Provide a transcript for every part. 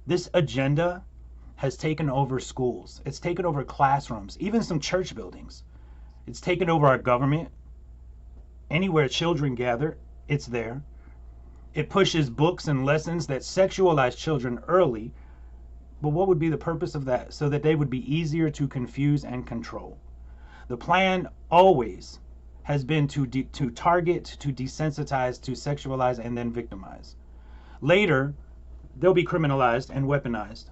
This agenda has taken over schools. It's taken over classrooms, even some church buildings. It's taken over our government. Anywhere children gather, it's there. It pushes books and lessons that sexualize children early. But what would be the purpose of that? So that they would be easier to confuse and control. The plan always has been to target, to desensitize, to sexualize, and then victimize. Later, they'll be criminalized and weaponized.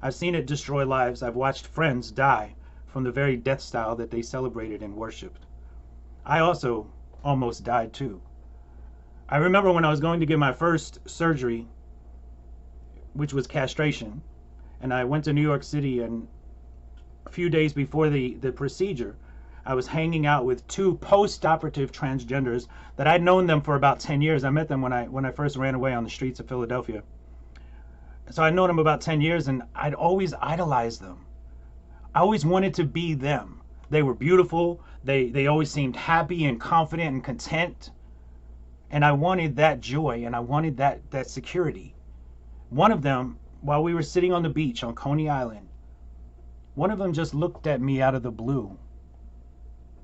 I've seen it destroy lives. I've watched friends die from the very death style that they celebrated and worshiped. I also almost died too. I remember when I was going to get my first surgery, which was castration, and I went to New York City, and a few days before the procedure, I was hanging out with two post-operative transgenders that I'd known them for about 10 years. I met them when I first ran away on the streets of Philadelphia. So I'd known them about 10 years, and I'd always idolized them. I always wanted to be them. They were beautiful. They always seemed happy and confident and content. And I wanted that joy, and I wanted that security. One of them, while we were sitting on the beach on Coney Island, one of them just looked at me out of the blue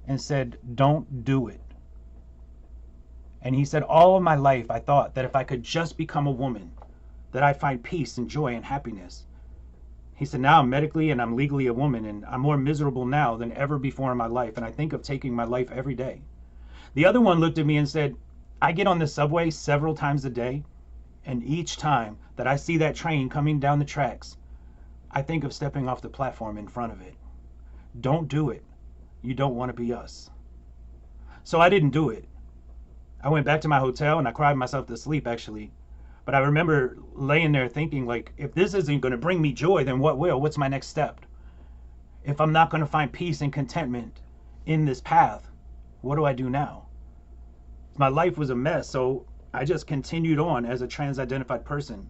and said, "Don't do it." And he said, all of my life I thought that if I could just become a woman, that I'd find peace and joy and happiness. He said, now I'm medically and I'm legally a woman, and I'm more miserable now than ever before in my life, and I think of taking my life every day. The other one looked at me and said, I get on the subway several times a day, and each time that I see that train coming down the tracks, I think of stepping off the platform in front of it. Don't do it. You don't want to be us. So I didn't do it. I went back to my hotel and I cried myself to sleep, actually. But I remember laying there thinking, like, if this isn't going to bring me joy, then what will? What's my next step? If I'm not going to find peace and contentment in this path, what do I do now? My life was a mess, so I just continued on as a trans-identified person.